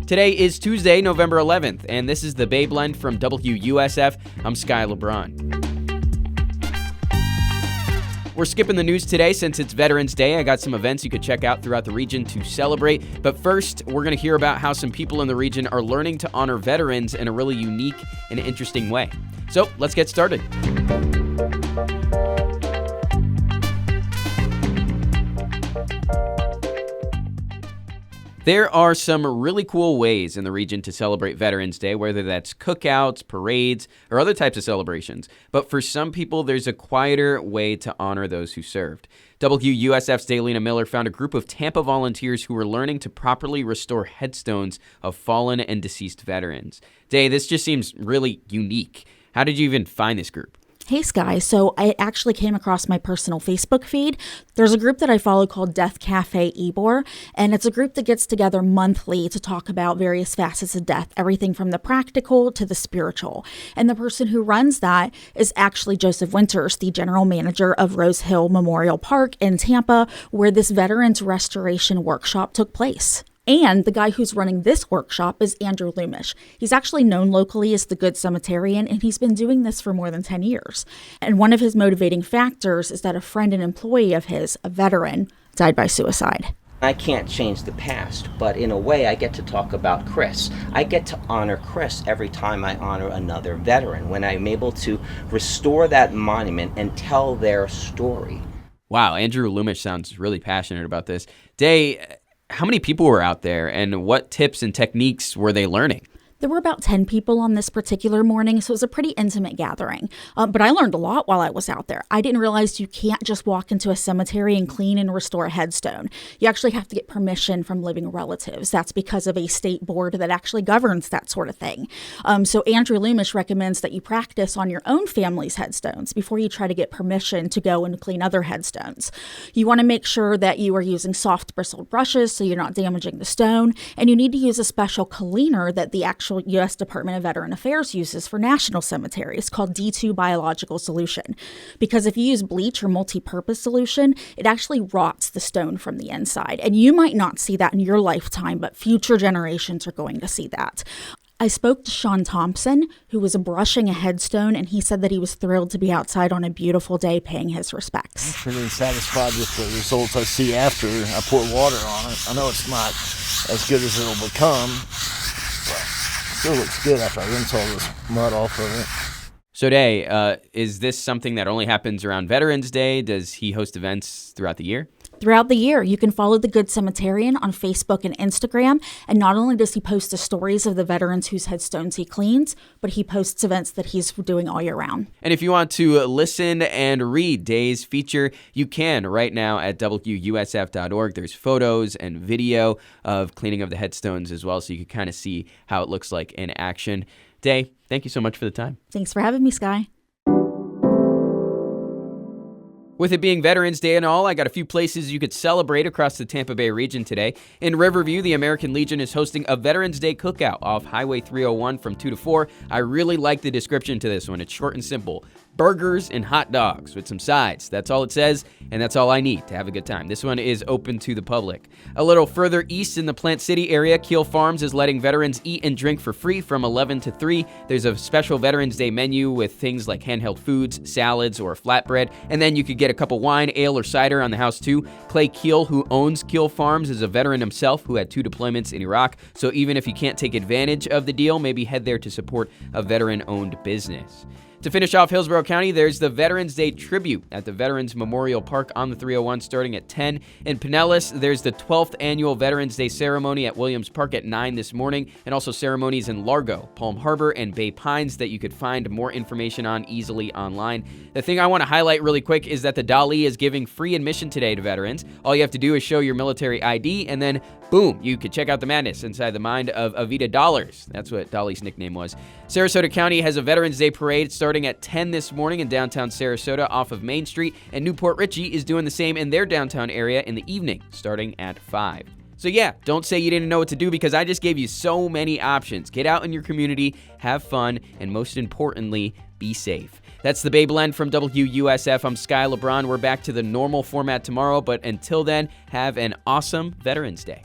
Today is Tuesday, November 11th, and this is the Bay Blend from WUSF. I'm Sky LeBron. We're skipping the news today since it's Veterans Day. I got some events you could check out throughout the region to celebrate. But first, we're going to hear about how some people in the region are learning to honor veterans in a really unique and interesting way. So let's get started. There are some really cool ways in the region to celebrate Veterans Day, whether that's cookouts, parades, or other types of celebrations. But for some people, there's a quieter way to honor those who served. WUSF's Daylina Miller found a group of Tampa volunteers who were learning to properly restore headstones of fallen and deceased veterans. Day, this just seems really unique. How did you even find this group? Hey, Sky. So I actually came across my personal Facebook feed. There's a group that I follow called Death Cafe Ybor, and it's a group that gets together monthly to talk about various facets of death, everything from the practical to the spiritual. And the person who runs that is actually Joseph Winters, the general manager of Rose Hill Memorial Park in Tampa, where this Veterans Restoration Workshop took place. And the guy who's running this workshop is Andrew Loomish. He's actually known locally as the Good Cemeterian, and he's been doing this for more than 10 years. And one of his motivating factors is that a friend and employee of his, a veteran, died by suicide. I can't change the past, but in a way I get to talk about Chris. I get to honor Chris every time I honor another veteran, when I'm able to restore that monument and tell their story. Wow, Andrew Loomish sounds really passionate about this. Day, how many people were out there, and what tips and techniques were they learning? There were about 10 people on this particular morning, so it was a pretty intimate gathering. But I learned a lot while I was out there. I didn't realize you can't just walk into a cemetery and clean and restore a headstone. You actually have to get permission from living relatives. That's because of a state board that actually governs that sort of thing. So Andrew Loomish recommends that you practice on your own family's headstones before you try to get permission to go and clean other headstones. You want to make sure that you are using soft bristled brushes so you're not damaging the stone, and you need to use a special cleaner that the actual U.S. Department of Veteran Affairs uses for national cemeteries called D2 biological solution. Because if you use bleach or multi-purpose solution, it actually rots the stone from the inside. And you might not see that in your lifetime, but future generations are going to see that. I spoke to Sean Thompson, who was brushing a headstone, and he said that he was thrilled to be outside on a beautiful day paying his respects. I'm pretty satisfied with the results I see after I pour water on it. I know it's not as good as it'll become, but still looks good after I rinse all this mud off of it. So, Day, is this something that only happens around Veterans Day? Does he host events throughout the year? Throughout the year, you can follow the Good Cemeterian on Facebook and Instagram. And not only does he post the stories of the veterans whose headstones he cleans, but he posts events that he's doing all year round. And if you want to listen and read Day's feature, you can right now at WUSF.org. There's photos and video of cleaning of the headstones as well, so you can kind of see how it looks like in action. Day, thank you so much for the time. Thanks for having me, Sky. With it being Veterans Day and all, I got a few places you could celebrate across the Tampa Bay region today. In Riverview, the American Legion is hosting a Veterans Day cookout off Highway 301 from 2 to 4. I really like the description to this one. It's short and simple. Burgers and hot dogs with some sides. That's all it says, and that's all I need to have a good time. This one is open to the public. A little further east in the Plant City area, Keel Farms is letting veterans eat and drink for free from 11 to 3. There's a special Veterans Day menu with things like handheld foods, salads, or flatbread, and then you could get a cup of wine, ale, or cider on the house too. Clay Keel, who owns Keel Farms, is a veteran himself who had 2 deployments in Iraq, so even if you can't take advantage of the deal, maybe head there to support a veteran-owned business. To finish off Hillsborough County, there's the Veterans Day Tribute at the Veterans Memorial Park on the 301 starting at 10. In Pinellas, there's the 12th Annual Veterans Day Ceremony at Williams Park at 9 this morning, and also ceremonies in Largo, Palm Harbor, and Bay Pines that you could find more information on easily online. The thing I want to highlight really quick is that the Dali is giving free admission today to veterans. All you have to do is show your military ID, and then boom, you could check out the madness inside the mind of Avita Dollars. That's what Dolly's nickname was. Sarasota County has a Veterans Day parade starting at 10 this morning in downtown Sarasota off of Main Street, and Newport Richey is doing the same in their downtown area in the evening starting at 5. So yeah, don't say you didn't know what to do because I just gave you so many options. Get out in your community, have fun, and most importantly, be safe. That's the Bay Blend from WUSF. I'm Sky LeBron. We're back to the normal format tomorrow, but until then, have an awesome Veterans Day.